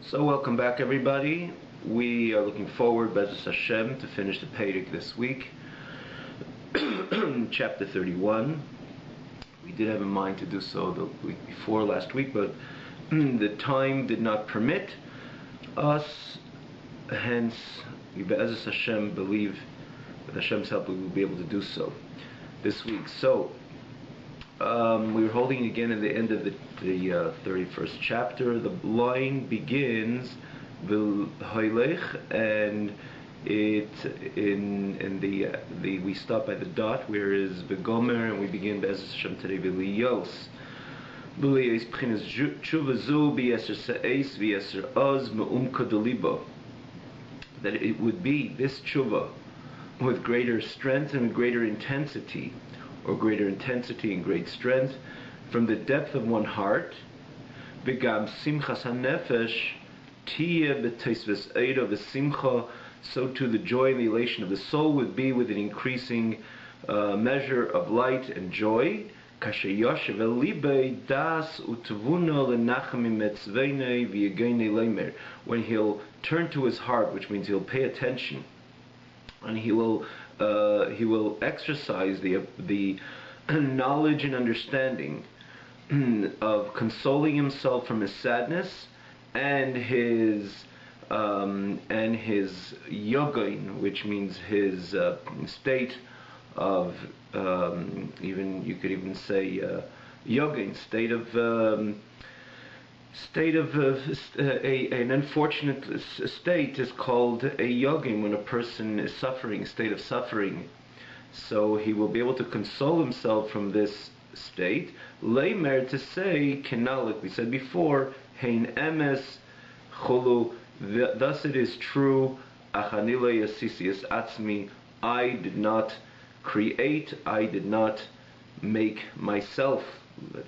So welcome back, everybody. We are looking forward, B'ezras Hashem, to finish the Perek this week. Chapter 31. We did have in mind to do so the week before, last week, but the time did not permit us. Hence, we, B'ezras Hashem, believe with Hashem's help we will be able to do so this week. So, we were holding again at the end of the 31st chapter. The line begins v'hoylech, and we stop by the dot where is v'gomer, and we begin B'ezras Hashem today v'liyos. V'liyos b'chinas tshuva zu b'yeser se'es v'yeser oz me'umka delibo. That it would be this tshuva with greater strength and greater intensity, or greater intensity and great strength, from the depth of one heart. V'gam simchas hanefesh tiyeh b'teisves eida v'simcha, so too the joy and the elation of the soul would be with an increasing measure of light and joy. Kasher yoshev el libei das utvuna lenachemim etzveinei v'yegeinei leimer, when he'll turn to his heart, which means he'll pay attention, and he will exercise the knowledge and understanding of consoling himself from his sadness and his yogain, which means his state of even you could even say yogain, an unfortunate state is called a yogin, when a person is suffering, a state of suffering. So he will be able to console himself from this state. Leimer, to say, cannot, like we said before, hein emes chulu, thus it is true, achanile yasisius atzmi, I did not create, I did not make myself,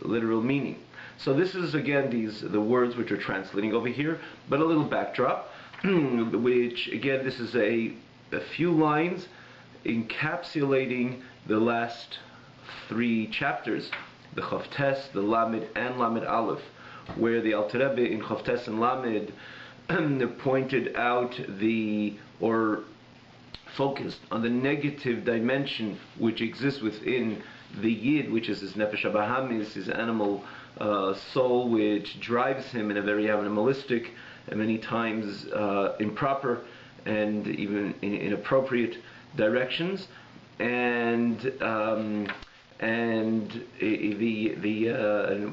literal meaning. So this is again the words which are translating over here, but a little backdrop, which again this is a few lines encapsulating the last three chapters, the Chavtes, the Lamed, and Lamed Aleph, where the Alter Rebbe in Chavtes and Lamed pointed out or focused on the negative dimension which exists within the Yid, which is his Nefesh HaBahamis, his animal soul, which drives him in a very animalistic and many times improper and even inappropriate directions, and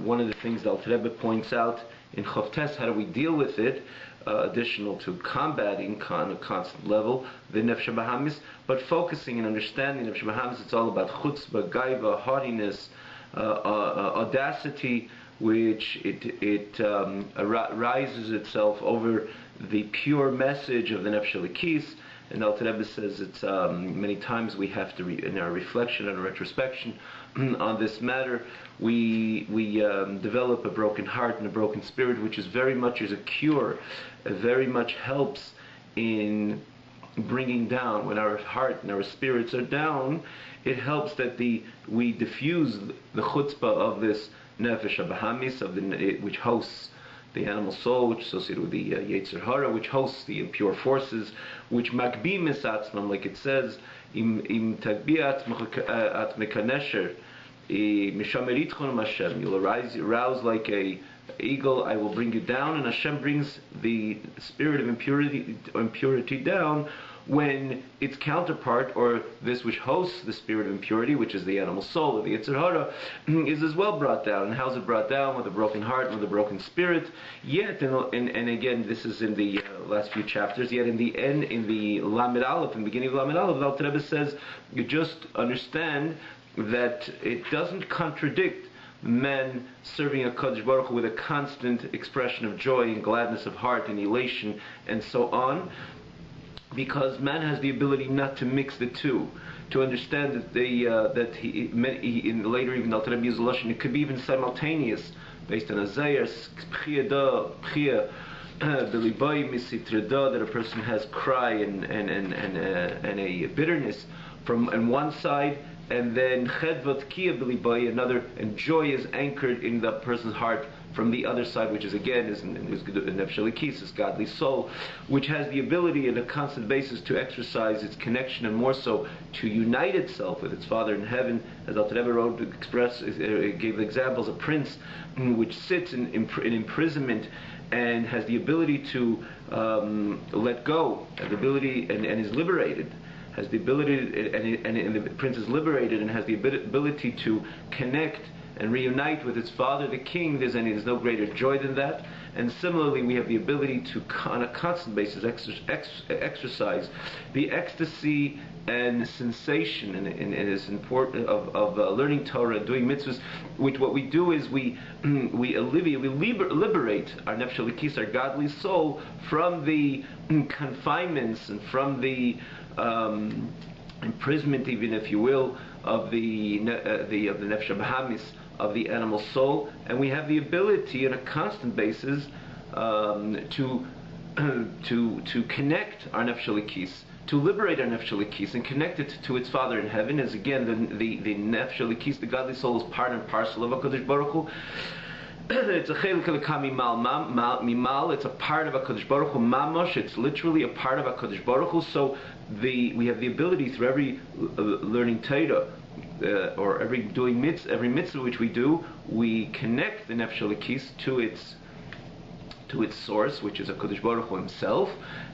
one of the things the Alter Rebbe points out in Chavtes, how do we deal with it, additional to combating on a constant level the Nefesh HaBahamis, but focusing and understanding Nefesh HaBahamis, it's all about chutzpah, gaiva, haughtiness, audacity, which it rises itself over the pure message of the Nefesh HaLekis. And Alter Rebbe says it's many times we have to, in our reflection and retrospection on this matter, we develop a broken heart and a broken spirit, which is very much is a cure, very much helps in bringing down. When our heart and our spirits are down, it helps that we diffuse the chutzpah of this Nefesh HaBahamis, which hosts the animal soul, which is associated with the Yetzer Hara, which hosts the impure forces, which makbi misatzmam, like it says, im tagbi at mekanesher, mishameritchon Hashem, you'll rouse like a eagle, I will bring you down, and Hashem brings the spirit of impurity down when its counterpart, or this which hosts the spirit of impurity, which is the animal soul, or the Yetzer Hara, is as well brought down. And how is it brought down? With a broken heart, with a broken spirit. Yet, and again, this is in the last few chapters, yet in the end, in the Lamed Aleph, in the beginning of Lamed Aleph, the Alter Rebbe says, you just understand that it doesn't contradict men serving a Kadosh Baruch Hu with a constant expression of joy and gladness of heart and elation and so on, because man has the ability not to mix the two, to understand that later even Alter Rebbe uses lashon, it could be even simultaneous, based on Isaiah, that a person has cry and a bitterness from on one side, and then chedvat kia b'libai, another, and joy is anchored in the person's heart from the other side, which is again is nefesh elikis, this godly soul, which has the ability on a constant basis to exercise its connection and more so to unite itself with its Father in heaven. As Alter Rebbe wrote, gave examples, a prince which sits in imprisonment and has the ability to let go, has the ability and is liberated. Has the ability, and the prince is liberated and has the ability to connect and reunite with its father, the king. There's no greater joy than that. And similarly, we have the ability to, on a constant basis, exercise the ecstasy and sensation, and it's important of learning Torah, doing mitzvahs. Which what we do is we liberate our nefesh elikis, our godly soul, from the confinements and from the imprisonment, even if you will, of the nefesh habahamis, of the animal soul, and we have the ability on a constant basis to connect our nefesh elikis, to liberate our nefesh elikis and connect it to its Father in heaven. As again, the nefesh elikis, the godly soul, is part and parcel of HaKadosh Baruch Hu. It's a chelik elokah mimal. It's a part of HaKadosh Baruch Hu mamash. It's literally a part of HaKadosh Baruch Hu. So we have the ability through every learning Torah, or every mitzvah which we do, we connect the nefesh elikis to its source, which is HaKadosh Baruch Hu Himself.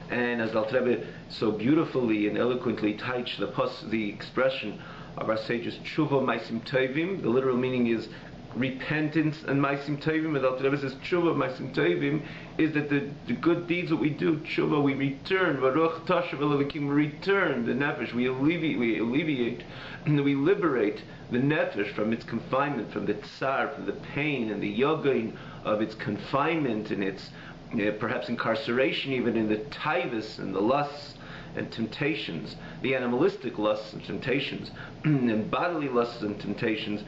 And as Alter Rebbe so beautifully and eloquently touched the expression of our sages, tshuva ma'asim tovim, the literal meaning is repentance and ma'asim tovim. As Alter Rebbe says, tshuva ma'asim tovim is that the good deeds that we do, tshuva, we return, varuch tashav elokim, we return the nefesh, we alleviate, and we liberate the nefesh from its confinement, from the tsar, from the pain and the yogain of its confinement and its perhaps incarceration, even in the taivas and the lusts and temptations, the animalistic lusts and temptations, and bodily lusts and temptations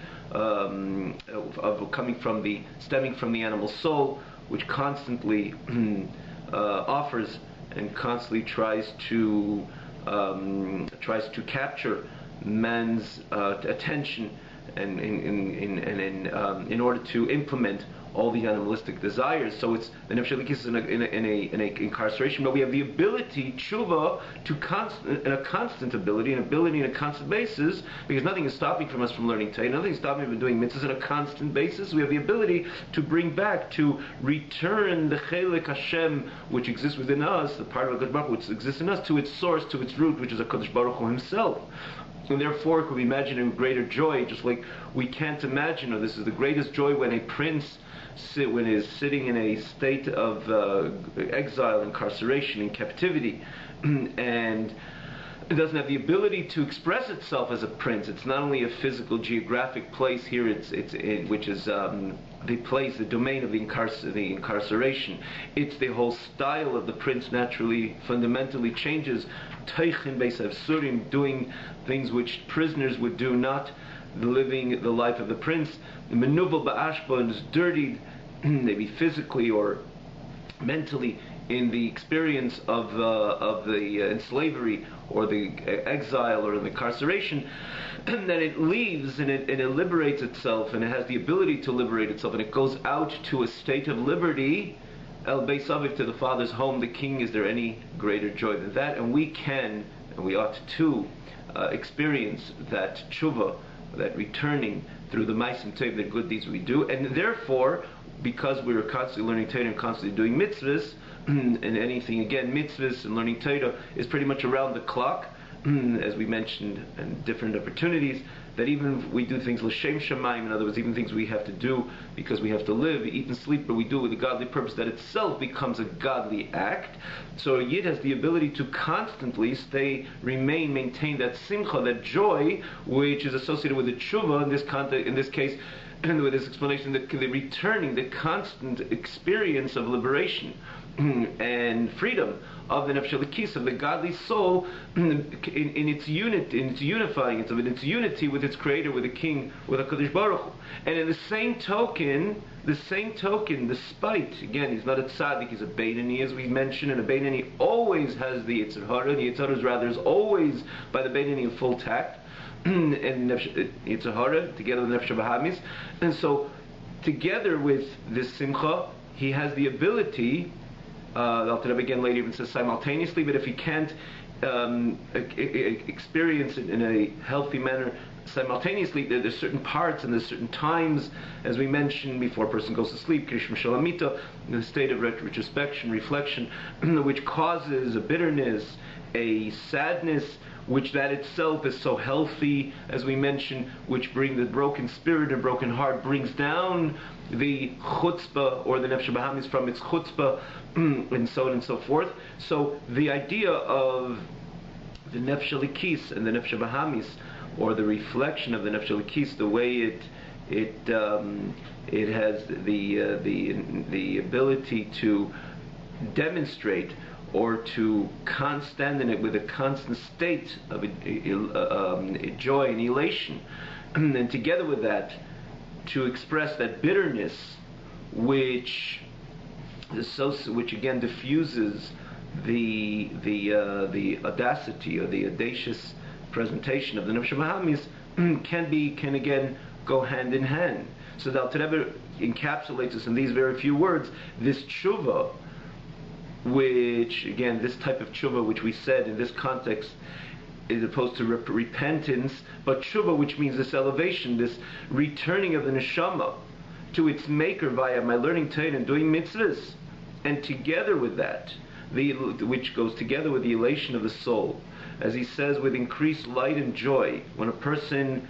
stemming from the animal soul, which constantly offers and constantly tries to capture man's attention, and in order to implement all the animalistic desires. So it's the nefesh elikis is in a incarceration, but we have the ability, tshuva, a constant ability, in a constant basis, because nothing is stopping from us from learning Torah, nothing is stopping us from doing mitzvahs on a constant basis. We have the ability to bring back, to return the chelik Hashem, which exists within us, the part of HaKadosh Baruch Hu which exists in us, to its source, to its root, which is HaKadosh Baruch Hu Himself. And therefore, could we imagine a greater joy, just like we can't imagine, or this is the greatest joy when a prince when is sitting in a state of exile, incarceration, in captivity, and it doesn't have the ability to express itself as a prince. It's not only a physical, geographic place here, which is the place, the domain of the incarceration. It's the whole style of the prince naturally, fundamentally changes. Teichin beis avsurim, doing things which prisoners would do, not living the life of the prince. Menuvel ba'ashba, and is dirtied, maybe physically or mentally, in the experience of the slavery or the exile or the incarceration, and then it leaves and it liberates itself, and it has the ability to liberate itself, and it goes out to a state of liberty, El Beis Aviv, to the Father's home, the King. Is there any greater joy than that? And we can, and we ought to experience that tshuva, that returning through the ma'asim tov, the good deeds we do, and therefore, because we are constantly learning Torah and constantly doing mitzvahs, and anything, again, mitzvahs and learning Torah is pretty much around the clock, as we mentioned in different opportunities, that even if we do things l'shem shamayim, in other words, even things we have to do because we have to live, eat and sleep, but we do it with a godly purpose, that itself becomes a godly act. So a yid has the ability to constantly maintain that simcha, that joy, which is associated with the tshuva, in this case, and with this explanation, the returning, the constant experience of liberation and freedom of the nefesh elikis, of the godly soul, in its unifying, in its unity with its Creator, with the King, with HaKadosh Baruch Hu. And in the same token, despite, again, he's not a tzaddik, he's a beinoni, as we mentioned, and a beinoni always has the Yetzer Hara. The Yetzer Hara is always, by the beinoni, in full tact. and Yetzer Hara, together with Nefesh Bahamis. And so, together with this Simcha, he has the ability, the Alter Rebbe again later even says simultaneously, but if he can't experience it in a healthy manner simultaneously, there's certain parts and there's certain times, as we mentioned before a person goes to sleep, Krishma Shalamita, in the state of retrospection, reflection, which causes a bitterness, a sadness, which that itself is so healthy, as we mentioned, which bring the broken spirit and broken heart, brings down the chutzpah or the nefesh bahamis from its chutzpah, and so on and so forth. So the idea of the nefesh elikis and the nefesh bahamis, or the reflection of the nefesh elikis, the way it has the ability to demonstrate or to stand in it with a constant state of joy and elation, and together with that, to express that bitterness, which again diffuses the audacity or the audacious presentation of the nefesh bahamis, can again go hand in hand. So the Alter Rebbe encapsulates us in these very few words. This tshuva, which again, this type of tshuva, which we said in this context, is opposed to repentance, but tshuva, which means this elevation, this returning of the neshama to its maker via my learning Torah and doing mitzvahs, and together with that, which goes together with the elation of the soul, as he says, with increased light and joy, when a person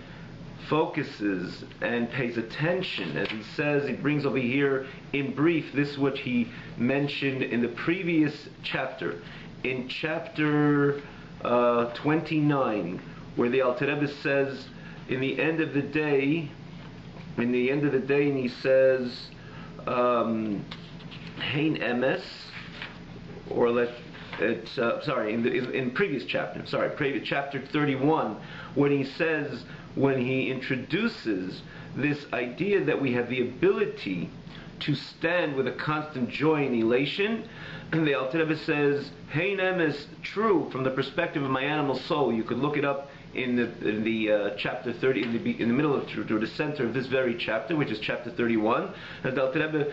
focuses and pays attention, as he says, he brings over here in brief this what he mentioned in the previous chapter, in chapter 29, where the Alter Rebbe says, in the end of the day, and he says, Hein emes, or in previous chapter, chapter 31, when he introduces this idea that we have the ability to stand with a constant joy and elation, and the Alter Rebbe says, Hein emes, true from the perspective of my animal soul. You could look it up in the chapter 30, in the middle of the center of this very chapter, which is chapter 31, and the Alter Rebbe,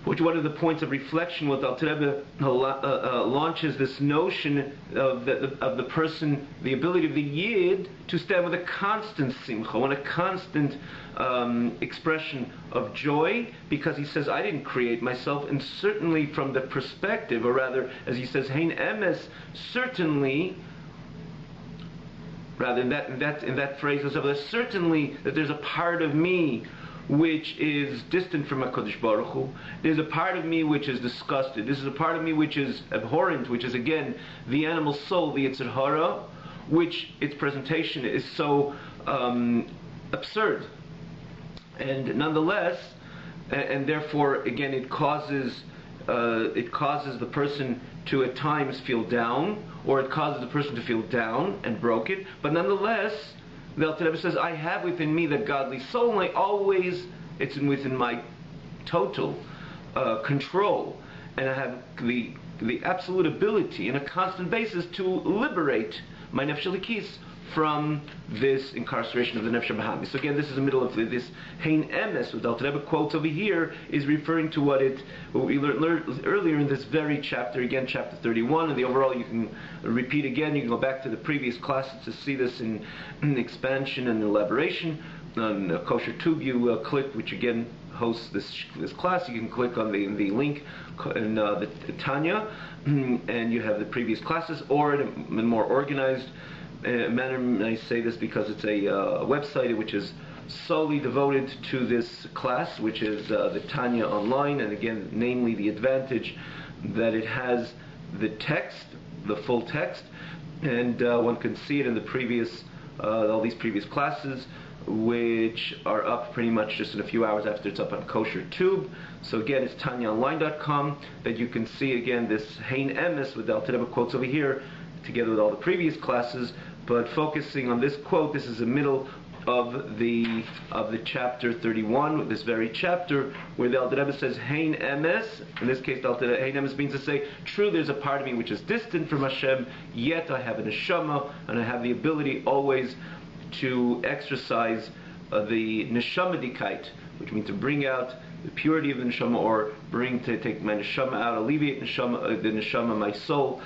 which one of the points of reflection with Alter Rebbe launches this notion of the person, the ability of the Yid to stand with a constant simcha, and a constant expression of joy, because he says, I didn't create myself, and certainly from the perspective, or rather, as he says, Hein emes, certainly, rather in that phrase, certainly that there's a part of me which is distant from HaKadosh Baruch Hu. There's a part of me which is disgusted. This is a part of me which is abhorrent, which is again the animal soul, the Yetzer Hara, which its presentation is so absurd. And nonetheless, and therefore again it causes the person to at times feel down, or it causes the person to feel down and broken, but nonetheless, the Alter Rebbe says, I have within me that godly soul, and it's within my total control, and I have the absolute ability, on a constant basis, to liberate my nefesh elikis from this incarceration of the nefesh bahamis. So again, this is the middle of this Hein emes, what the Alter Rebbe quotes over here, is referring to what we learned earlier in this very chapter, again, chapter 31, and the overall, you can repeat again, you can go back to the previous classes to see this in expansion and elaboration. On Kosher Tube, you click, which again hosts this class, you can click on the link in the Tanya, and you have the previous classes, or in a more organized manner, and I say this because it's a website which is solely devoted to this class, which is the Tanya Online, and again, namely the advantage that it has the text, the full text, and one can see it in the previous, all these previous classes, which are up pretty much just in a few hours after it's up on Kosher Tube. So again, it's TanyaOnline.com, that you can see again this Hein emes with the Alter Rebbe quotes over here, together with all the previous classes. But focusing on this quote, this is the middle of the chapter 31, this very chapter, where the Alter Rebbe says Hein emes. In this case, the Alter Rebbe, Hein emes means to say, true, there's a part of me which is distant from Hashem, yet I have a neshama, and I have the ability always to exercise the neshamadikite, which means to bring out the purity of the neshama, or take my neshama out, alleviate the neshama, my soul,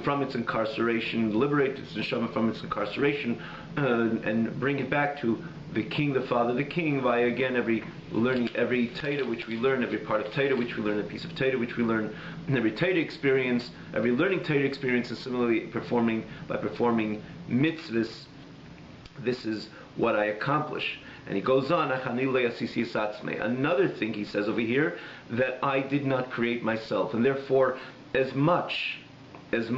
from its incarceration, liberate its neshama from its incarceration, and bring it back to the King, the Father, the King, via again every Torah which we learn, every part of Torah which we learn, a piece of Torah which we learn, and every Torah experience, every learning Torah experience, and similarly performing mitzvahs. This is what I accomplish. And he goes on, another thing he says over here, that I did not create myself, and therefore as much as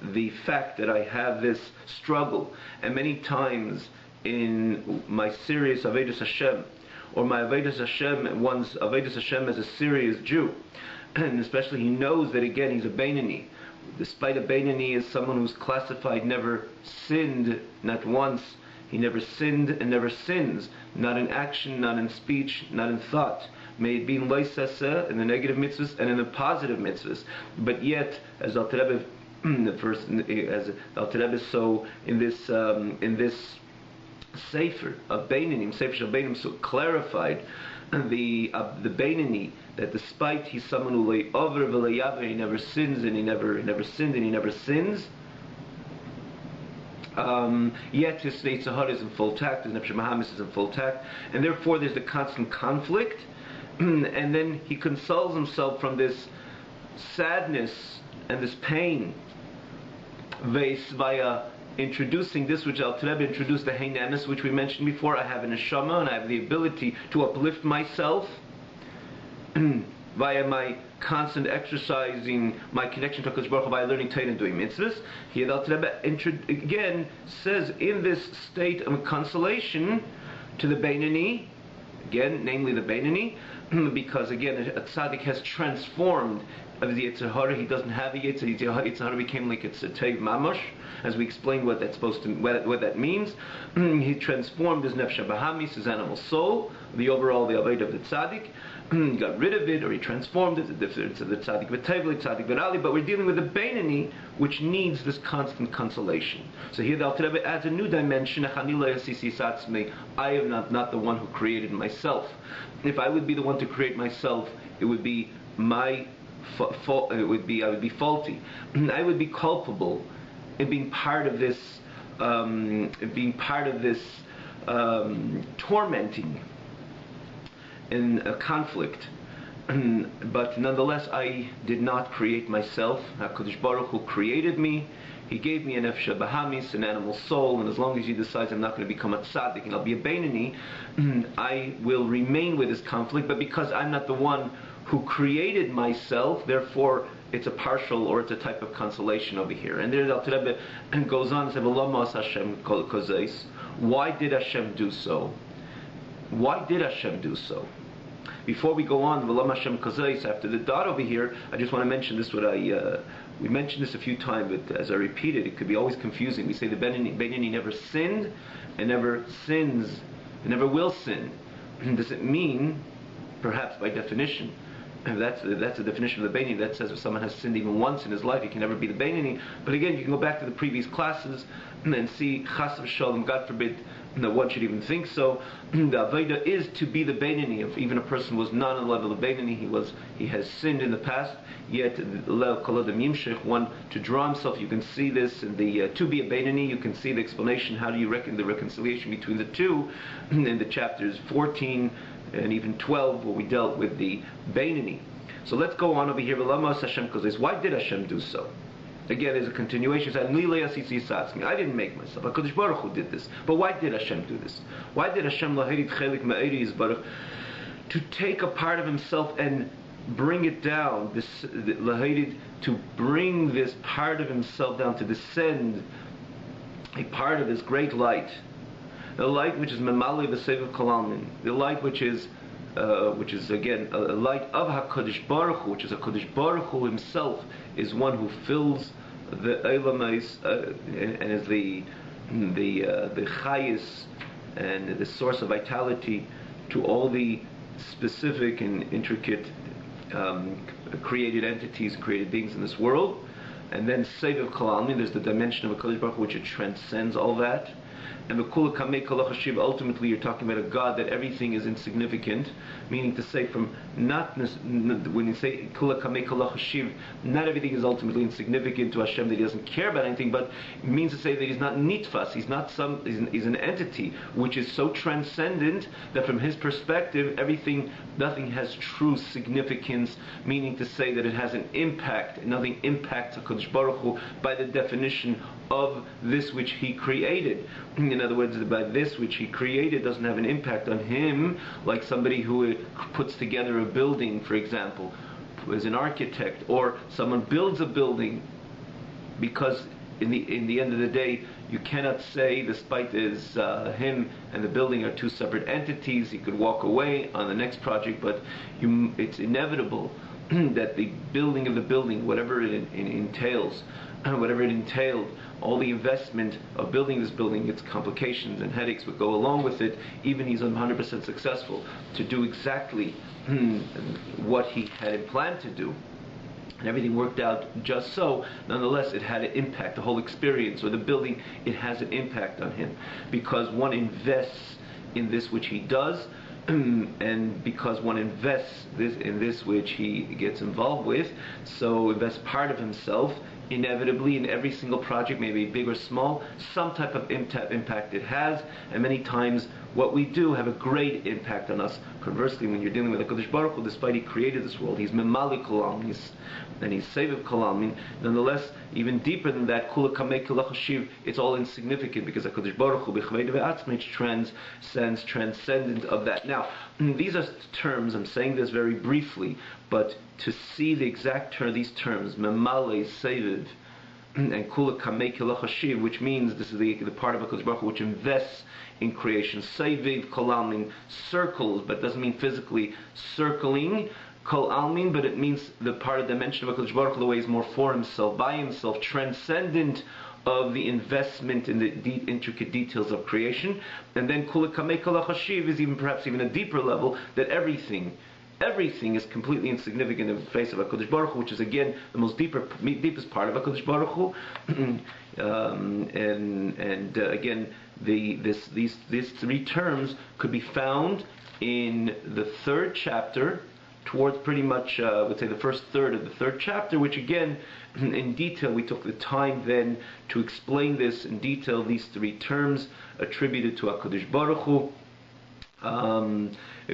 the fact that I have this struggle, and many times in my serious Avodas Hashem, or my Avodas Hashem, one's Avodas Hashem as a serious Jew, and especially he knows that again he's a Beinani. Despite a Beinani is someone who's classified, never sinned, not once. He never sinned and never sins, not in action, not in speech, not in thought. May it be in loisaseh, in the negative mitzvahs, and in the positive mitzvahs. But yet, as Alter Rebbe, so in this Sefer of Beinanim, Sefer Shel Beinanim, so clarified the Beinani, that despite he's someone who lay over v'leyaver, he never sins and he never sinned and he never sins. Yet his Yetzer Hara is in full tact, his Nefesh Bahamis is in full tact, and therefore there's the constant conflict. And then he consoles himself from this sadness and this pain via introducing this which Alter Rebbe introduced, the Heinanis, which we mentioned before. I have a neshama and I have the ability to uplift myself via my constant exercising my connection to HaKadosh Baruch Hu, by learning Torah and doing mitzvahs. Here the Alter Rebbe again says, in this state of consolation to the Beinani, again, namely the Beinani, because again a tzaddik has transformed of the Yetzer Hara. He doesn't have a Yetzer Hara became like it's a Teiv Mamash, as we explained what that's supposed to, what that means. He transformed his Nefesh Bahamis, his animal soul, the Avodah of the tzaddik. He got rid of it, or he transformed it. The difference of the tzaddik v'tevli, tzaddik v'rali. But we're dealing with the Beinani, which needs this constant consolation. So here the Alter Rebbe adds a new dimension. I am not the one who created myself. If I would be the one to create myself, it would be my fault. I would be faulty. I would be culpable in being part of this, tormenting in a conflict. But nonetheless, I did not create myself. HaKadosh Baruch Hu created me. He gave me an Nefesh Bahamis, an animal soul, and as long as he decides I'm not going to become a tzaddik and I'll be a Beinani, I will remain with this conflict. But because I'm not the one who created myself, therefore it's a partial, or it's a type of consolation over here. And there the Alter Rebbe goes on and says, why did Hashem do so? Why did Hashem do so? Before we go on, after the dot over here, I just want to mention this. We mentioned this a few times, but as I repeat it, it could be always confusing. We say the Beinani never sinned and never sins and never will sin. Does it mean, perhaps by definition, and that's the definition of the Beinani, that says if someone has sinned even once in his life, he can never be the Beinani. But again, you can go back to the previous classes and see, chas v'shalom, God forbid, that one should even think so. The Avodah is to be the Beinani. If even a person was not on the level of Beinani, he has sinned in the past, yet one to draw himself. You can see this in the to be a Beinani. You can see the explanation, how do you reckon the reconciliation between the two in the chapters 14 and even 12, where we dealt with the Beinani. So let's go on over here. Why did Hashem do so? Again, there's a continuation. I didn't make myself. HaKadosh Baruch Hu did this. But why did Hashem do this? Why did Hashem to take a part of himself and bring it down, to bring this part of himself down, to descend a part of his great light, the light which is memali v'seviv kolalmin, the light which is again a light of HaKadosh Baruch Hu, which is HaKadosh Baruch Hu himself is one who fills the Eilamais and is the chayis and the source of vitality to all the specific and intricate created entities, created beings in this world. And then Seviv Kalalmin, there's the dimension of HaKadosh Baruch Hu which it transcends all that. And ultimately you're talking about a God that everything is insignificant, meaning to say from when you say not everything is ultimately insignificant to Hashem, that He doesn't care about anything, but it means to say that He's not nitfas, He's an entity which is so transcendent that from His perspective nothing has true significance, meaning to say that it has an impact. Nothing impacts HaKadosh Baruch Hu by the definition of this which He created. In other words, by this which He created doesn't have an impact on Him, like somebody who puts together a building, for example, as an architect, or someone builds a building, because in the end of the day, you cannot say, despite him and the building are two separate entities, he could walk away on the next project, but it's inevitable that the building of the building, whatever it entails, all the investment of building this building, its complications and headaches would go along with it, even he's 100% successful to do exactly what he had planned to do, and everything worked out just so, nonetheless it had an impact. The whole experience or the building, it has an impact on him, because one invests in this which he does, and because one invests in this which he gets involved with, so invests part of himself. Inevitably, in every single project, maybe big or small, some type of impact it has, and many times what we do have a great impact on us. Conversely, when you're dealing with HaKadosh Baruch Hu, despite He created this world, He's Memali Kol Almin, and He's Seviv Kol Almin, nonetheless, even deeper than that, Kula Kamei Kol Chashiv, it's all insignificant, because HaKadosh Baruch Hu B'Chvei Ve'atzmei transcends, transcendent of that. Now, these are terms, I'm saying this very briefly, but to see the exact these terms, Memale, Seviv, and Kula Kamei Kol Chashiv, which means this is the part of HaKadosh Baruch Hu which invests in creation. Seviv Kol Almin, circles, but doesn't mean physically circling Kol Almin, but it means the part of the dimension of HaKadosh Baruch Hu, the way He's more for Himself, by Himself, transcendent of the investment in the intricate details of creation. And then Kula Kamei Kol Chashiv is perhaps even a deeper level, that everything is completely insignificant in the face of HaKadosh Baruch Hu, which is again the most deepest part of HaKadosh Baruch Hu. Again, these three terms could be found in the third chapter, towards pretty much, I would say, the first third of the third chapter, which again, in detail, we took the time then to explain this in detail, these three terms attributed to HaKadosh Baruch Hu,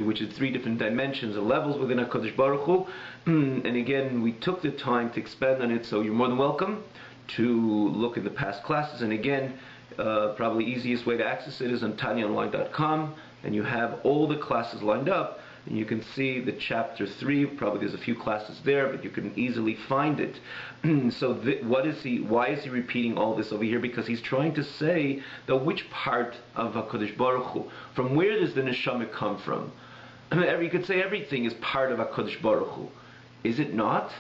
which is three different dimensions and levels within HaKadosh Baruch Hu. And again, we took the time to expand on it, so you're more than welcome to look at the past classes. And again, probably easiest way to access it is on tanyaonline.com, and you have all the classes lined up, and you can see the chapter 3, probably there's a few classes there, but you can easily find it. So why is he repeating all this over here? Because he's trying to say that which part of HaKadosh Baruch Hu, from where does the neshama come from? You could say everything is part of HaKadosh Baruch Hu. Is it not?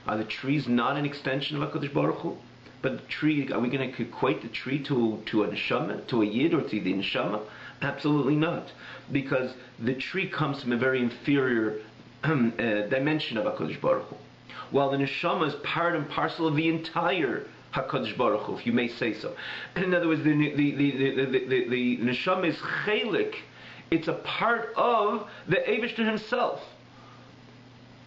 Are the trees not an extension of HaKadosh Baruch Hu? But the tree, are we going to equate the tree to a neshama, to a yid, or to the neshama? Absolutely not, because the tree comes from a very inferior dimension of HaKadosh Baruch Hu, while the neshama is part and parcel of the entire HaKadosh Baruch Hu, if you may say so. And in other words, the neshama is chelik; it's a part of the Eibishter himself.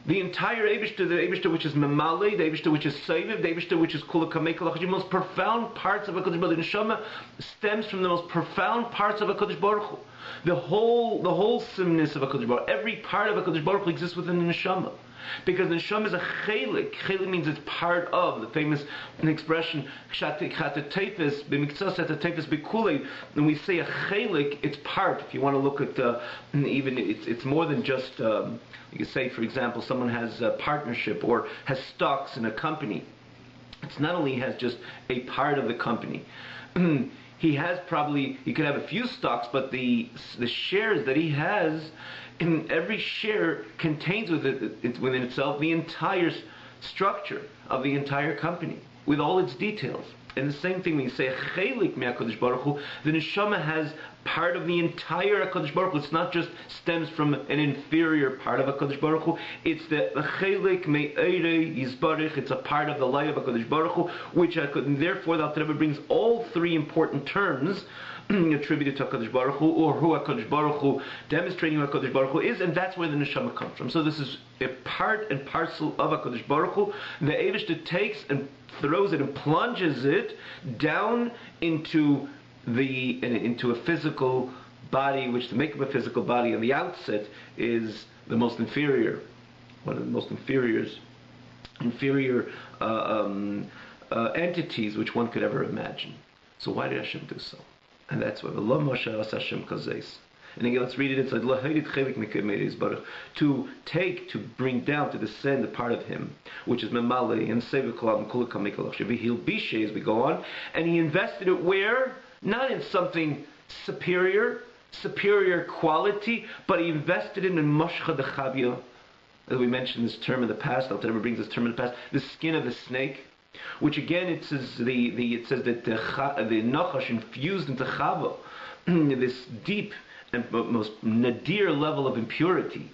The entire Eibishter, the Eibishter which is Memale, the Eibishter which is Seviv, the Eibishter which is Kula Kamei Kol Chashiv, the most profound parts of HaKadosh Baruch Hu. The neshama stems from the most profound parts of HaKadosh Baruch Hu. The wholesomeness of HaKadosh Baruch Hu, every part of HaKadosh Baruch Hu exists within the neshama. Because the neshama is a chelik. Chelik means it's part of, the famous expression, chatetefes b'miktzas chatetefes b'kulei. When we say a chelik, it's part. If you want to look at, even, it's more than just, you could say, for example, someone has a partnership or has stocks in a company. It's not only has just a part of the company. He could have a few stocks, but the shares that he has, in every share contains within itself the entire structure of the entire company, with all its details. And the same thing when you say chelik me'HaKadosh Baruch Hu, the neshama has part of the entire HaKadosh Baruch Hu. It's not just stems from an inferior part of HaKadosh Baruch Hu. It's the chelik me'eirei yizbarich. It's a part of the light of HaKadosh Baruch Hu, which and therefore the Alter Rebbe brings all three important terms attributed to HaKadosh Baruch Hu, or who HaKadosh Baruch Hu, demonstrating who HaKadosh Baruch Hu is, and that's where the neshama comes from. So this is a part and parcel of HaKadosh Baruch Hu. The Eivishter takes and throws it and plunges it down into a physical body, which to make up a physical body on the outset is the most inferior, one of the most inferior entities which one could ever imagine. So why did Hashem do so? And that's why V'lo Moshe as Hashem kazeis. And again, let's read it inside. To take, to bring down, to descend a part of him, which is Memale and Sevikolam Kulakam Bishe, as we go on. And he invested it where? Not in something superior quality, but he invested it in Moshcha Dechavia. As we mentioned this term in the past, Alter Rebbe brings this term in the past, the skin of the snake. Which again, it says that the Nachash infused into Chava this deep and most nadir level of impurity,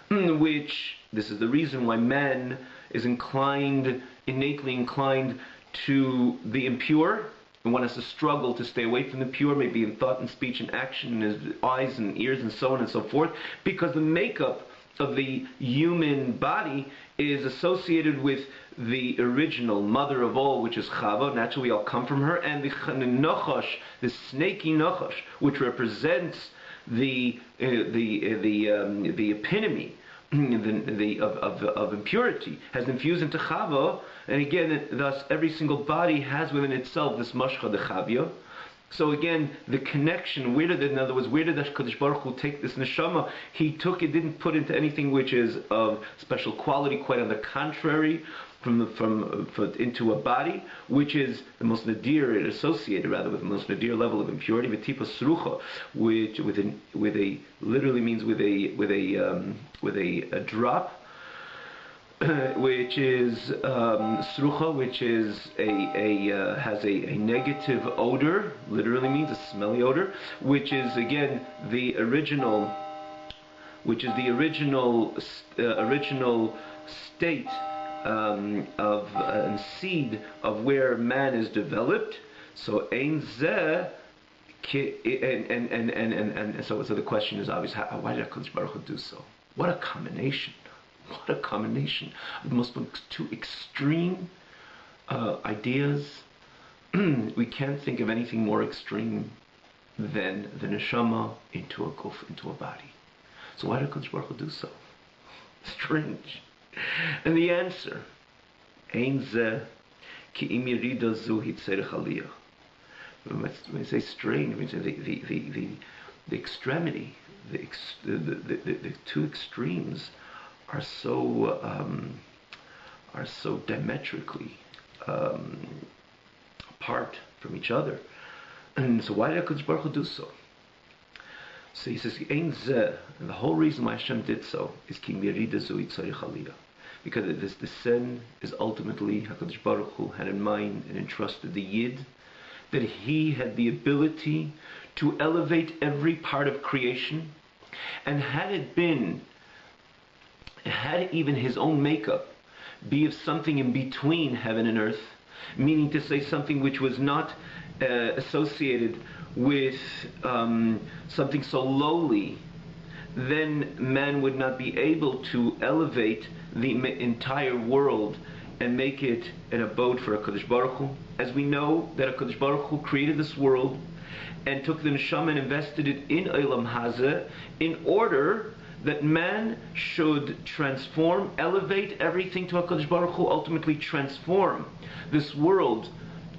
which this is the reason why man is innately inclined to the impure, and one has to struggle to stay away from the pure, maybe in thought and speech and action, in his eyes and ears and so on and so forth, because the makeup of the human body is associated with the original mother of all, which is Chava. Naturally, we all come from her, and the Nachash, the snaky Nachash, which represents the epitome of impurity, has infused into Chava, and again, thus every single body has within itself this Mashcha Dechavia. So again, the connection, in other words, where did HaKadosh Baruch Hu take this neshama? He didn't put into anything which is of special quality, quite on the contrary, into a body, which is the most nadir, associated rather with the most nadir level of impurity, v'tipa srucha, which literally means with a drop, which is srucha, which is has a negative odor, literally means a smelly odor, which is again the original state of seed of where man is developed. So ein zeh, and so the question is obvious: why did HaKadosh Baruch Hu do so? What a combination! What a combination of the most two extreme ideas. We can't think of anything more extreme than the neshama into a guf, into a body. So why did HaKadosh Baruch Hu do so? Strange. And the answer, Ein zeh ki im yerida zu hitzerich aliyah. When we say strange, we say the extremity, the two extremes are so diametrically apart from each other. And so why did HaKadosh Baruch Hu do so? So he says, Ein zeh, and the whole reason why Hashem did so is ki mirida zu yitzarich aliyah. Because this descent is ultimately, HaKadosh Baruch Hu had in mind and entrusted the Yid, that he had the ability to elevate every part of creation, and had even his own makeup be of something in between heaven and earth, meaning to say something which was not associated with something so lowly, then man would not be able to elevate the entire world and make it an abode for HaKadosh Baruch Hu. As we know that HaKadosh Baruch Hu created this world and took the neshama and invested it in Olam Hazeh in order that man should transform, elevate everything to HaKadosh Baruch Hu, ultimately transform this world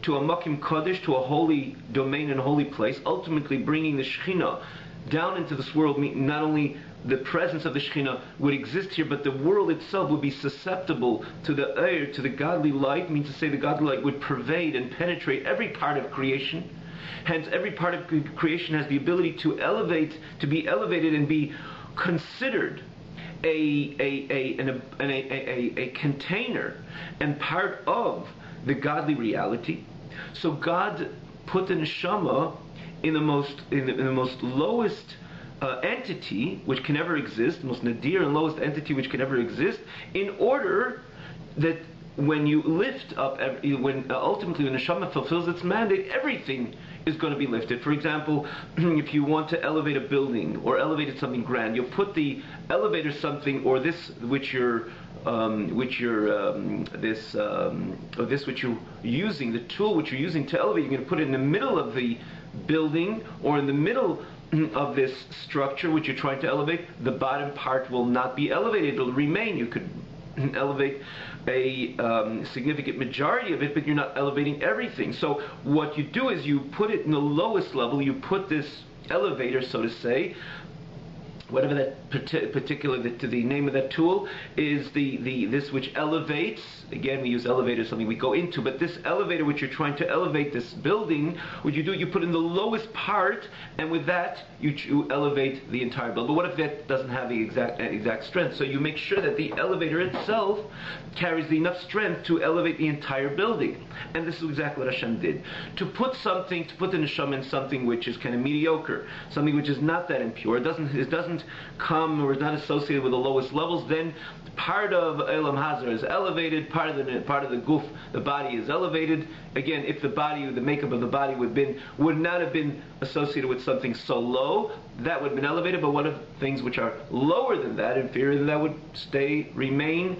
to a Makim Kodesh, to a holy domain and holy place, ultimately bringing the Shekhinah down into this world. Not only the presence of the Shekhinah would exist here, but the world itself would be susceptible to the air, to the godly light, means to say the godly light would pervade and penetrate every part of creation. Hence, every part of creation has the ability to elevate, to be elevated and be considered a container and part of the godly reality. So God put the neshama in the most lowest entity which can ever exist, the most nadir and lowest entity which can ever exist, in order that when you lift up, when ultimately when the neshama fulfills its mandate, everything is going to be lifted. For example, if you want to elevate a building or elevate it something grand, you'll put the elevator something or this which you're using, the tool which you're using to elevate, you're going to put it in the middle of the building or in the middle of this structure which you're trying to elevate. The bottom part will not be elevated, it'll remain. You could elevate a significant majority of it, but you're not elevating everything. So what you do is you put it in the lowest level, you put this elevator, so to say, whatever that particular, the name of that tool is, this which elevates. Again, we use elevator, something we go into, but this elevator which you're trying to elevate, this building, what you do, you put in the lowest part, and with that you elevate the entire building. But what if that doesn't have the exact strength? So you make sure that the elevator itself carries enough strength to elevate the entire building. And this is exactly what Hashem did. To put the neshama in something which is kind of mediocre, something which is not that impure, it doesn't come or is not associated with the lowest levels, then part of Elam Hazar is elevated, part of the guf, the body is elevated. Again, if the makeup of the body would not have been associated with something so low, that would have been elevated. But what if things which are lower than that, inferior than that, would remain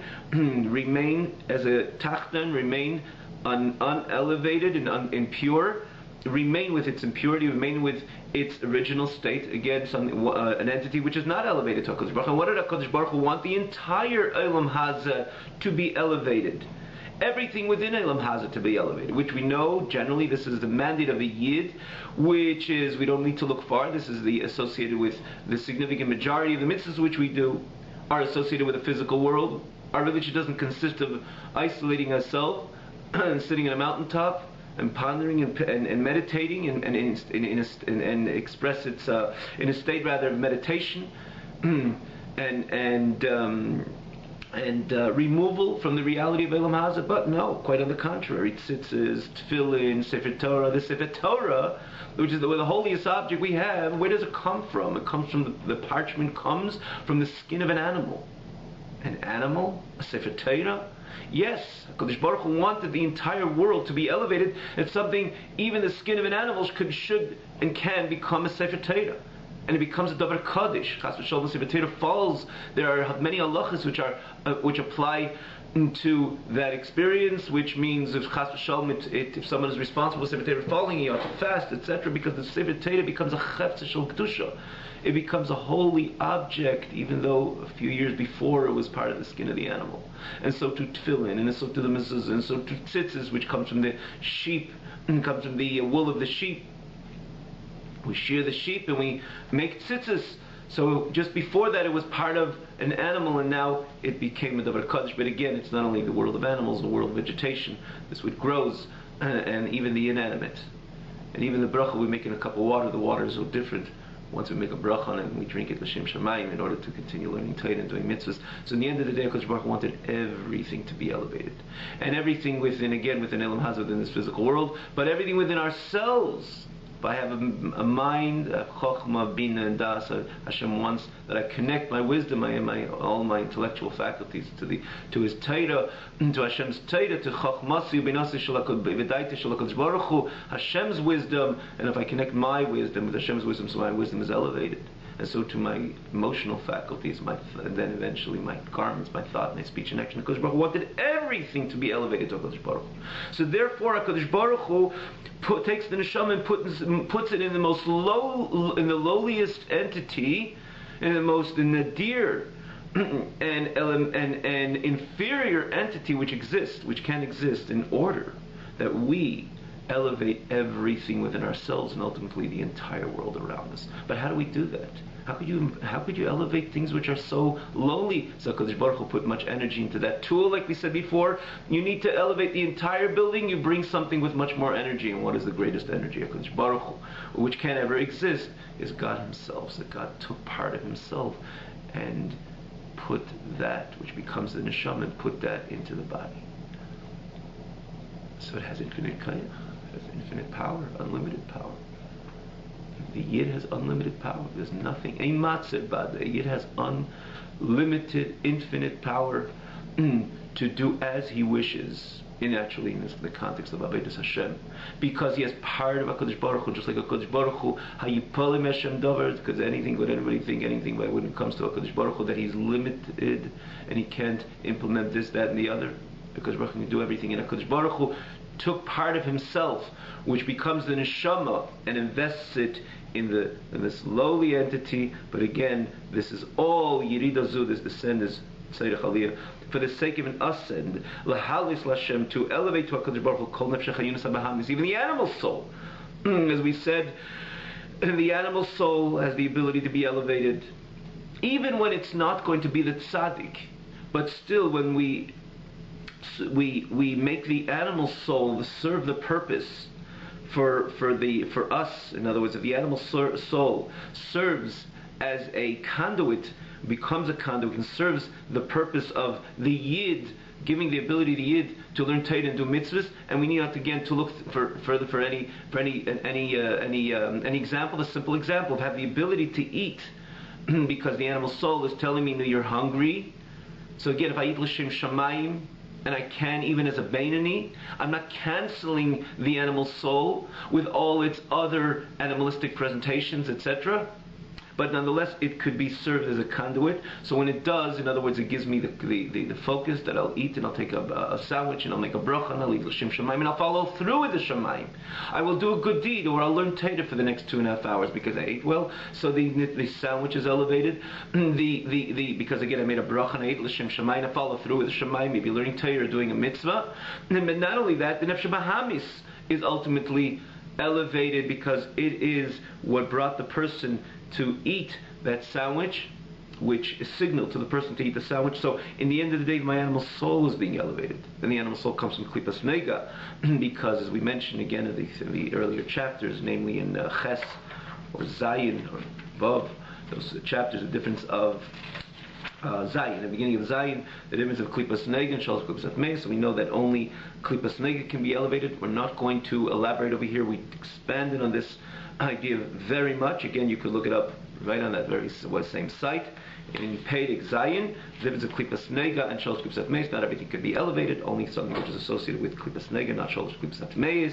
as a tachton, remain unelevated and impure, remain with its impurity, remain with its original state. Again, an entity which is not elevated to HaKadosh Baruch Hu. And what did HaKadosh Baruch Hu want? The entire Olam Hazeh to be elevated. Everything within Olam Hazeh to be elevated, which we know generally this is the mandate of a Yid, which is, we don't need to look far, this is associated with the significant majority of the mitzvahs which we do are associated with the physical world. Our religion doesn't consist of isolating ourselves and sitting on a mountaintop and pondering and meditating and express its in a state rather of meditation and removal from the reality of Elam Hazeh. But no, quite on the contrary. Tzitzis, tefillin, Sefer Torah. The Sefer Torah, which is the holiest object we have, where does it come from? It comes from the parchment comes from the skin of an animal. An animal? A Sefer Torah? Yes, HaKadosh Baruch Hu wanted the entire world to be elevated. It's something, even the skin of an animal should and can become a Sefer Torah. And it becomes a Davar Kaddish. Chas v'sholom, Sefer Torah falls. There are many halachas which apply to that experience, which means if Chas v'sholom, if someone is responsible for Sefer Torah falling, he ought to fast, etc., because the Sefer Torah becomes a Chefetz Shel Kedusha. It becomes a holy object, even though a few years before it was part of the skin of the animal. And so to tefillin, and so to the mezuzah, and so to tzitzis, which comes from the sheep, and comes from the wool of the sheep. We shear the sheep and we make tzitzis. So just before that it was part of an animal, and now it became a davar kaddish. But again, it's not only the world of animals, the world of vegetation, this which grows, and even the inanimate. And even the bracha we make in a cup of water, the water is so different. Once we make a bracha on it, we drink it l'shem shamayim in order to continue learning Torah and doing mitzvahs. So in the end of the day, HaKadosh Baruch Hu wanted everything to be elevated. And everything within Elam Hazeh, within this physical world, but everything within ourselves. If I have a mind, chokhmah, bina, and das, Hashem wants that I connect my wisdom, all my intellectual faculties to His Torah, to Hashem's Torah, to chokhmasi ubinasi v'daita shel HaKadosh Baruch Hu, Hashem's wisdom, and if I connect my wisdom with Hashem's wisdom, so my wisdom is elevated. And so to my emotional faculties, and then eventually my garments, my thought, my speech and action. HaKadosh Baruch Hu wanted everything to be elevated to HaKadosh Baruch Hu. So therefore HaKadosh Baruch Hu takes the neshama and puts it in the most in the lowliest entity, in the most nadir and inferior entity which can exist, in order that we elevate everything within ourselves and ultimately the entire world around us. But how do we do that? How could you elevate things which are so lowly? So HaKadosh Baruch Hu put much energy into that tool. Like we said before, you need to elevate the entire building. You bring something with much more energy. And what is the greatest energy? HaKadosh Baruch Hu, which can't ever exist, is God Himself. So God took part of Himself and put that, which becomes the neshama, and put that into the body. So it has infinite kayach. has infinite power, unlimited power. The Yid has unlimited power. There's nothing. A Matzer Bad. The Yid has unlimited, infinite power to do as he wishes. Naturally, in the context of Avodas Hashem, because he has part of HaKadosh Baruch Hu, just like HaKadosh Baruch Hu, Hayipolim Hashem Dover, because anything, would anybody think anything, but when it comes to HaKadosh Baruch Hu, that he's limited and he can't implement this, that, and the other, because Baruch Hu can do everything. And HaKadosh Baruch Hu took part of himself, which becomes the neshama, and invests it in this lowly entity. But again, this is all Yirida Zu, this descent is Tzedek Aliyah, for the sake of an ascend, lahalis lashem, to elevate to HaKadosh Baruch Hu kol nefshech hayunas habahamis, even the animal soul. As we said, the animal soul has the ability to be elevated, even when it's not going to be the tzaddik. But still, when we make the animal soul serve the purpose for us. In other words, if the animal soul serves as a conduit, becomes a conduit, and serves the purpose of the Yid, giving the ability to the Yid to learn Torah and do mitzvahs, and we need not again to look further for any example, a simple example of have the ability to eat, because the animal soul is telling me that you're hungry. So again, if I eat l'shem shamayim, and I can even as a Beinani, I'm not canceling the animal soul with all its other animalistic presentations, etc. But nonetheless, it could be served as a conduit. So when it does, in other words, it gives me the focus that I'll eat, and I'll take a sandwich, and I'll make a bracha, and I'll eat l'shem shamayim, and I'll follow through with the shamayim. I will do a good deed, or I'll learn Torah for the next 2.5 hours because I ate well. So the sandwich is elevated. Because again, I made a bracha and I ate l'shem shamayim, I follow through with the shamayim, maybe learning Torah or doing a mitzvah. But not only that, the nefesh bahamis is ultimately elevated, because it is what brought the person to eat that sandwich, which is signal to the person to eat the sandwich. So in the end of the day, my animal soul is being elevated. And the animal soul comes from Klipas Mega, because as we mentioned again in the earlier chapters, namely in Ches or Zayin or Vav, those chapters, the difference of Zayin, the beginning of Zayin, the difference of Klipas Nega and Shalosh Klipas Atmei. So we know that only Klipas Nega can be elevated. We're not going to elaborate over here. We expanded on this idea very much. Again, you could look it up right on that very same site. In Peirik Zayin, the difference of Klipas Nega and Shalosh Klipas Atmei. Not everything could be elevated, only something which is associated with Klipas Nega, not Shalosh Klipas Atmei.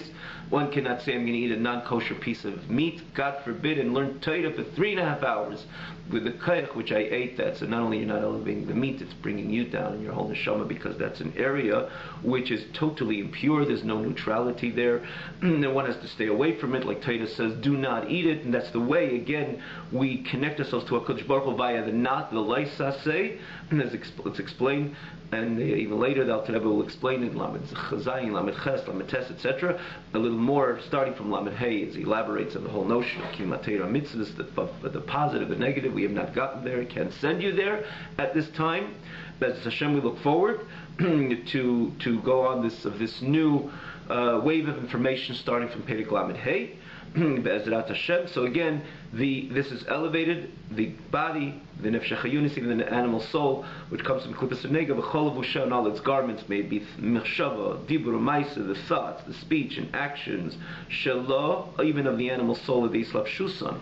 One cannot say, I'm going to eat a non-kosher piece of meat, God forbid, and learn Torah for 3.5 hours with the koyach which I ate that. So not only you're not elevating the meat, it's bringing you down in your whole neshama, because that's an area which is totally impure. There's no neutrality there. And one has to stay away from it. Like Torah says, do not eat it. And that's the way, again, we connect ourselves to HaKadosh Baruch Hu via the not, the laisaseh. And as it's explained, and even later the Alter Rebbe will explain it, Lamed Chazayin, Lamed Ches, Lamed Tes, etc. A little more, starting from Lamed Hey, as he elaborates on the whole notion of Kimat Torah mitzvahs, the positive, the negative. We have not gotten there. Can't send you there at this time. But as Hashem, we look forward to go on this new wave of information, starting from Perek Lamed Hey. Be'ezrat Hashem. So again, this is elevated, the body, the nefesh hayunis, even the animal soul, which comes from Klipas Nega, v'chol v'usha, and all its garments, may be mechshava, dibur, ma'isa, the thoughts, the speech and actions, shelo, even of the animal soul of the Islav Shusan.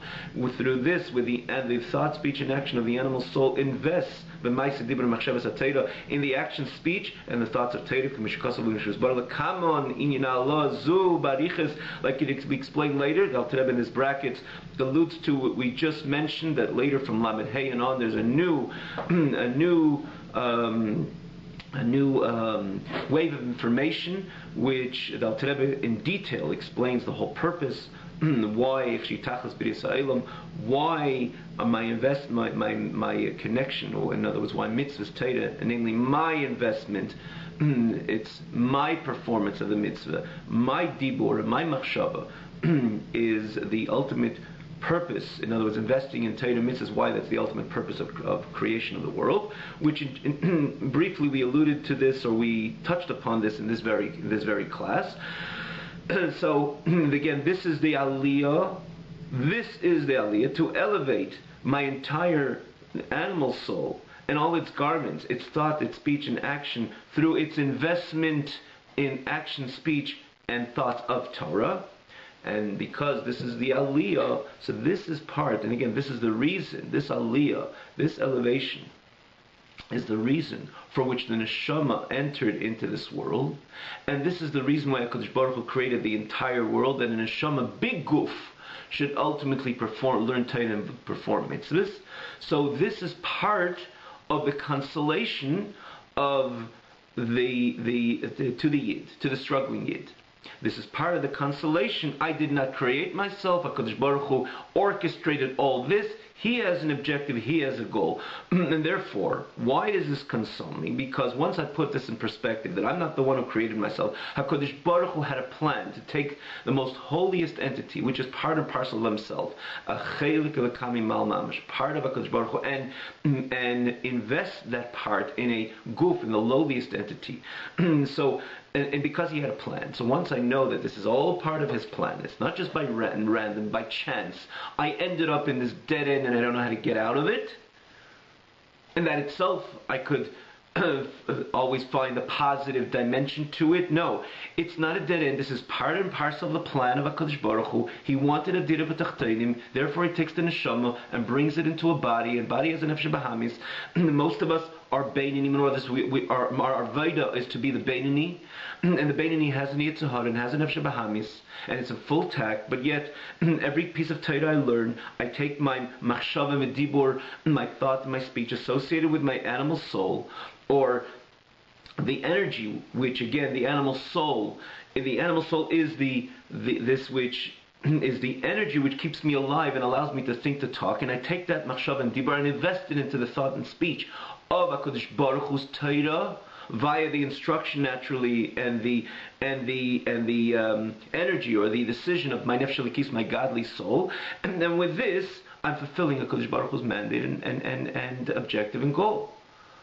Through this, with the thought, speech, and action of the animal soul, invests in the action, speech, and the thoughts of Torah, like we explained later. The Alter Rebbe in his brackets alludes to what we just mentioned, that later from Lamed Hey and on, there's a new wave of information, which the Alter Rebbe in detail explains the whole purpose. Why my connection, or in other words, why mitzvahs Torah, and namely my investment, it's my performance of the mitzvah, my dibur, my machshava, is the ultimate purpose. In other words, investing in Torah mitzvahs, why that's the ultimate purpose of creation of the world, which briefly we alluded to this, or we touched upon this in this very class. So again, this is the aliyah to elevate my entire animal soul and all its garments, its thought, its speech and action, through its investment in action, speech, and thoughts of Torah. And because this is the aliyah, so this is part, and again, this is the reason, this aliyah, this elevation, is the reason for which the neshama entered into this world. And this is the reason why HaKadosh Baruch Hu created the entire world, and the neshama, big guf, should ultimately learn Torah and perform mitzvahs. So this is part of the consolation of to the yid, to the struggling yid. This is part of the consolation. I did not create myself. HaKadosh Baruch Hu orchestrated all this. He has an objective, he has a goal. And therefore, why does this console me? Because once I put this in perspective, that I'm not the one who created myself, HaKadosh Baruch Hu had a plan to take the most holiest entity, which is part and parcel of himself, a chelik elokami mal mamash, part of HaKadosh Baruch Hu, and invest that part in a guf, in the lowliest entity. So, and because he had a plan. So once I know that this is all part of his plan, it's not just by random, by chance, I ended up in this dead end and I don't know how to get out of it. And that itself, I could always find a positive dimension to it. No, it's not a dead end. This is part and parcel of the plan of HaKadosh Baruch Hu. He wanted a dira b'tachteinim, therefore he takes the neshama and brings it into a body, and body has a nefesh bahamis. Most of us are Beinani, our Vaida is to be the Beinani, and the Beinani has an Yetzer Hara and has an Nefesh Bahamis, and it's a full tack, but yet every piece of Torah I learn, I take my machshava medibur, my thought, my speech associated with my animal soul, or the energy, which again, the animal soul is this which is the energy which keeps me alive and allows me to think, to talk, and I take that machshava and dibur and invest it into the thought and speech of HaKadosh Baruch Hu's Torah via the instruction naturally and the energy or the decision of my nefesh elikis, my godly soul, and then with this I'm fulfilling HaKadosh Baruch Hu's mandate and objective and goal.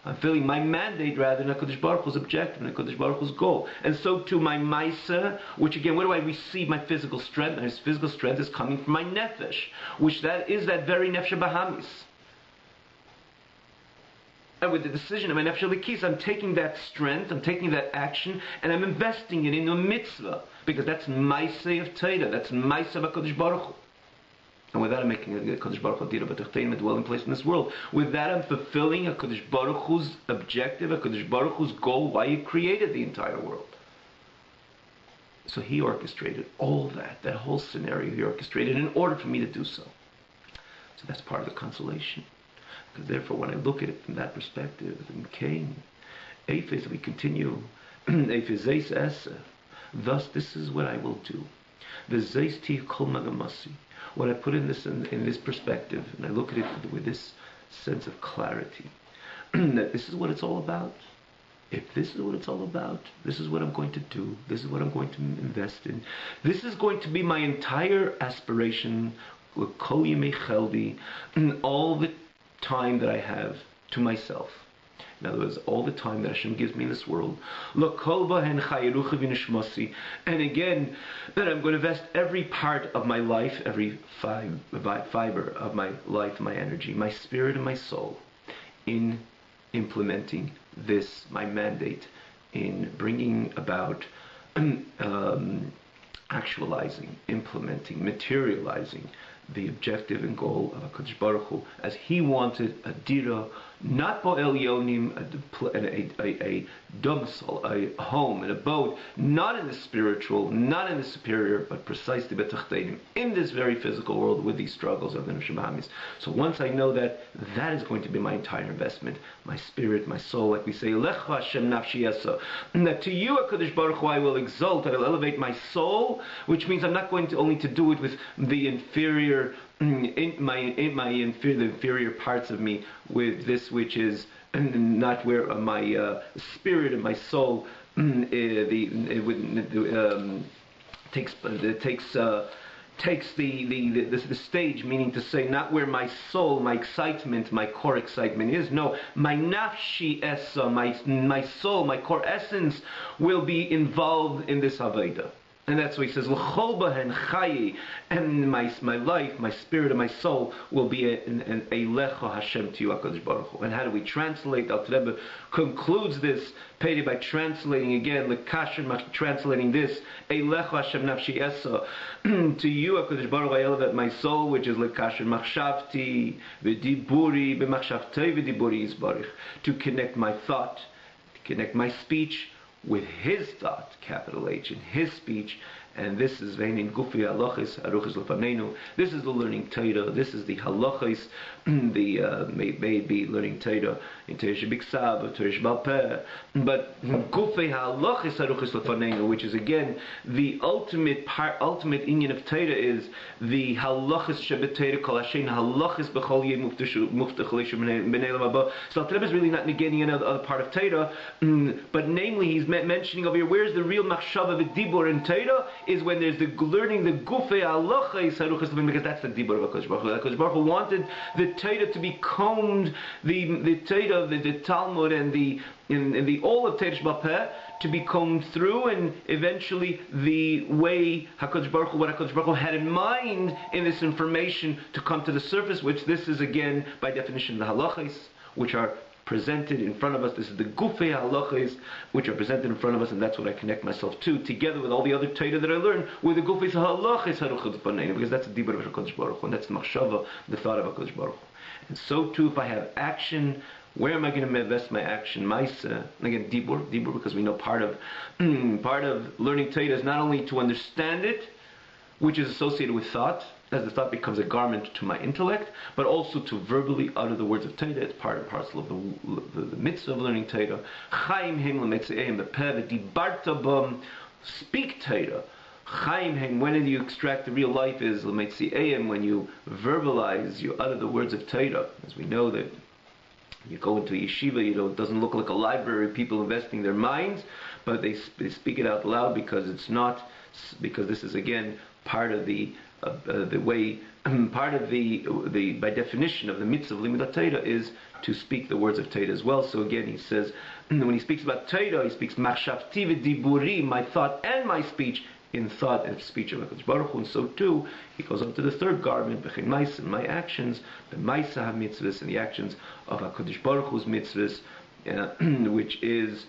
I'm filling my mandate rather than HaKadosh Baruch Hu's objective and HaKadosh Baruch Hu's goal. And so too my Maisa, which again, where do I receive my physical strength? My physical strength is coming from my nefesh, which that is that very nefesh bahamis. And with the decision of my nefesh elikis, I'm taking that strength, I'm taking that action, and I'm investing it in a mitzvah, because that's Maisa of Torah, that's Maisa of HaKadosh Baruch Hu. And with that, I'm making a HaKadosh Baruch Hu dira b'tachteinim, a dwelling place in this world. With that, I'm fulfilling HaKadosh Baruch Hu's objective, HaKadosh Baruch Hu's goal, why He created the entire world. So He orchestrated all that whole scenario He orchestrated in order for me to do so. So that's part of the consolation. Because therefore, when I look at it from that perspective, in Cain, Ephes, we continue, Ephes zeis esa, thus this is what I will do. The zeis tiv kol magamasi. When I put in this perspective, and I look at it with this sense of clarity, that this is what it's all about. If this is what it's all about, this is what I'm going to do, this is what I'm going to invest in, this is going to be my entire aspiration, kol yemei cheldi, all the time that I have to myself. In other words, all the time that Hashem gives me in this world. And again, that I'm going to invest every part of my life, every fiber of my life, my energy, my spirit and my soul, in implementing this, my mandate, in bringing about, actualizing, implementing, materializing the objective and goal of HaKadosh Baruch Hu, as He wanted a dira, not bo'el yonim, a domicile, a home, an abode, not in the spiritual, not in the superior, but precisely b'tachteinim, in this very physical world with these struggles of the nefesh bahamis. So once I know that, that is going to be my entire investment, my spirit, my soul, like we say, Lecha Hashem nafshi yasa, and that to you, HaKadosh Baruch Hu, I will exalt, I will elevate my soul, which means I'm not going to only to do it with the inferior, the inferior parts of me, with this which is not where my spirit and my soul takes the stage, meaning to say not where my soul, my excitement, my core excitement is. No, my nafshi essa, my soul, my core essence will be involved in this Aveda. And that's why he says, L'chol bahen chayi, and my life, my spirit, and my soul will be an Eilecha Hashem to you, HaKadosh Baruch Hu. And how do we translate? Alter Rebbe concludes this peri by translating again, Lekasher, translating this, Eilecha Hashem nafshi esa, to you, HaKadosh Baruch Hu, I elevate my soul, which is Lekasher machshavti, v'diburi, b'machshavtei v'diburi yisbarich, to connect my thought, to connect my speech, with his thought, capital H, in his speech, and this is Veinin Gufi Halachis Aruchis Lefanenu. This is the learning Torah. This is the Halachis, the maybe learning Torah in Torah Shebiksav or Torah Shebal Peh. But Gufi Halachis Aruchis Lefanenu, which is again the ultimate inyan of Torah, is the Halachis Shebetera Kol Hashem Halachis B'Chol Yeh Muftach Leishu B'nei Olam Haba. So Alter Rebbe is really not negating another part of Torah, but namely he's mentioning over here where's the real machshava v'dibur in Torah is when there's the learning the gufei halacha isaruchas, because that's the dibur of HaKadosh Baruch Hu. HaKadosh Baruch Hu wanted the Torah to be combed, the Torah, the Talmud, and the all of Torah Shebal Peh to be combed through, and eventually the way HaKadosh Baruch Hu, what HaKadosh Baruch Hu had in mind in this information to come to the surface, which this is again by definition the halachas, which are presented in front of us. This is the gufei halachas which are presented in front of us, and that's what I connect myself to, together with all the other Torah that I learned, with the gufei halachas haruchas b'neinu, because that's the dibur of HaKadosh Baruch Hu, and that's the machshava, the thought of HaKadosh Baruch Hu. And so too, if I have action, where am I going to invest my action? Maisa, again, dibur, because we know part of learning Torah is not only to understand it, which is associated with thought, as the thought becomes a garment to my intellect, but also to verbally utter the words of Torah. It's part and parcel of the mitzvah of learning Torah. Chaim hem l'metzeim b'peh v'dibarta b'm, speak Torah. Chaim hem, when do you extract the real life, is l'metzeim, when you verbalize, you utter the words of Torah. As we know that you go into a yeshiva, it doesn't look like a library, people investing their minds, but they speak it out loud because this is again part of the way, part of the by definition of the mitzvah of Limud Torah is to speak the words of Torah as well. So again, he says when he speaks about Torah, he speaks machshavti v'diburi, my thought and my speech, in thought and speech of HaKadosh Baruch Hu. And so too, he goes on to the third garment, b'chein ma'isa, my actions, the ma'isa ha mitzvahs, and the actions of HaKadosh Baruch Hu's mitzvahs, which is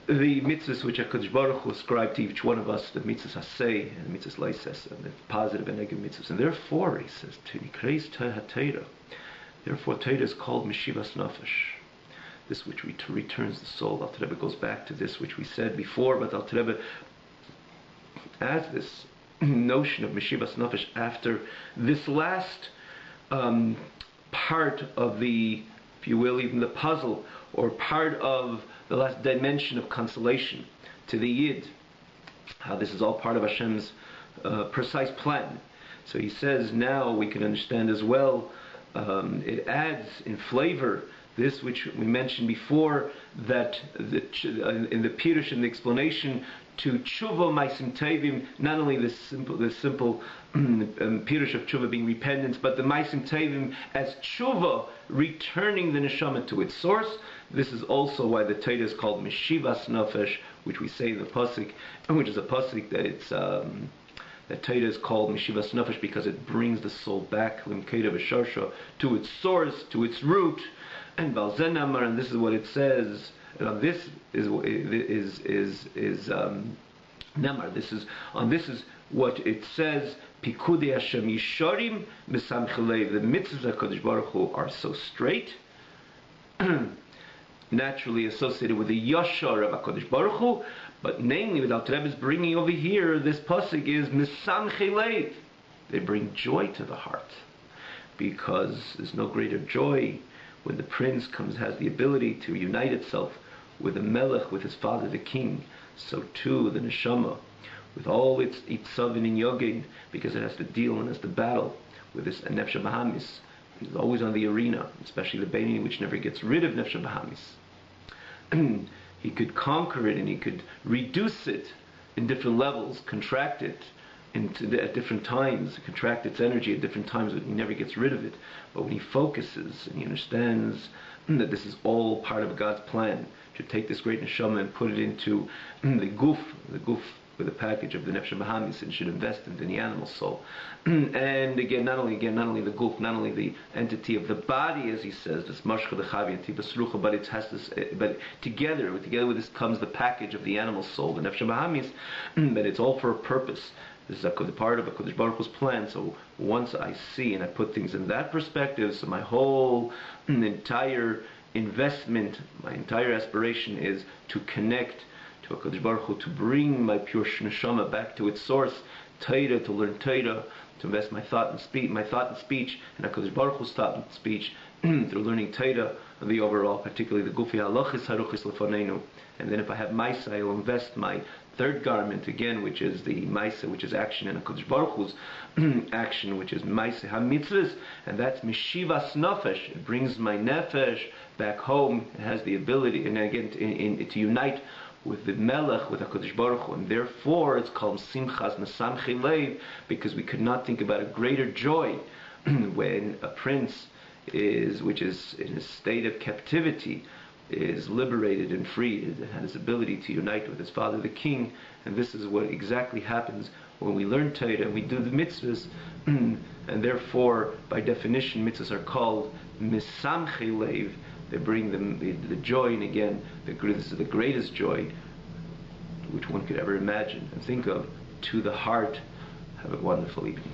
the mitzvahs which HaKadosh Baruch Hu ascribed to each one of us, the mitzvahs hasei and the mitzvahs laises, and the positive and negative mitzvahs. And therefore, he says, Tikreis Torah. Therefore, Torah is called Meshivas Nefesh, this which returns the soul. Alter Rebbe goes back to this which we said before, but Alter Rebbe adds this notion of Meshivas Nefesh after this last part of the, if you will, even the puzzle, or part of the last dimension of consolation to the Yid, how this is all part of Hashem's precise plan. So he says now we can understand as well, it adds in flavor this which we mentioned before, that in the Pirush, in the explanation to Tshuva Maisim Tevim, not only the simple Pirush of Tshuva being repentance, but the Maisim Tevim as Tshuva, returning the neshama to its source. This is also why the Torah is called Meshivas Nefesh, which we say in the pasuk, and which is a pasuk that it's that Torah is called Meshivas Nefesh because it brings the soul back Limkeda V'Sharsha, to its source, to its root. And Balzen Amar, and this is what it says. And this is Nemar. This is what it says. Pikudei Hashem Yisharim B'Samchei Lev. The mitzvahs of HaKadosh Baruch Hu are so straight, naturally associated with the Yashar of HaKadosh Baruch Hu, but namely, what Alter Rebbe is bringing over here, this pasuk is Misamchei Lev. They bring joy to the heart, because there's no greater joy when the prince has the ability to unite itself with the melech, with his father, the king. So too the neshama, with all its itzavin and yogin, because it has to deal and has to battle with this nefesh bahamis. It's always on the arena, especially the Beinoni, which never gets rid of nefesh bahamis. He could conquer it and he could reduce it in different levels, contract it at different times, contract its energy at different times, but he never gets rid of it. But when he focuses and he understands that this is all part of God's plan, to take this great neshama and put it into the guf with the package of the Nefesh Bahamis and should invest in the animal soul. And again, not only the guf, not only the entity of the body, as he says, this mashcha the chavi and tibasrucha, but it has this, but together with this comes the package of the animal soul, the Nefesh Bahamis, but it's all for a purpose. This is a part of a Kodesh Baruch Hu's plan. So once I see and I put things in that perspective, so my whole entire investment, my entire aspiration is to connect to HaKadosh Baruch Hu, to bring my pure neshama back to its source, Torah, to learn Torah, to invest my thought and speech, and HaKadosh Baruch Hu's thought and speech through learning Torah, the overall, particularly the Gufi Halachis Haruchis Lefanenu. And then if I have Maisa, I will invest my third garment again, which is the Maisa, which is action, and HaKadosh Baruch Hu's action, which is Maisa HaMitzvahs, and that's Mishivas Nefesh. It brings my Nefesh back home. It has the ability, and again, to unite with the Melech, with HaKadosh Baruch Hu, and therefore it's called Simchas Nesamchi Leiv, because we could not think about a greater joy when a prince which is in a state of captivity, is liberated and freed, and has ability to unite with his father the king. And this is what exactly happens when we learn Torah and we do the mitzvahs. And therefore, by definition, mitzvahs are called Misamchi Leiv. They bring them the joy, and again, this is the greatest joy which one could ever imagine and think of, to the heart. Have a wonderful evening.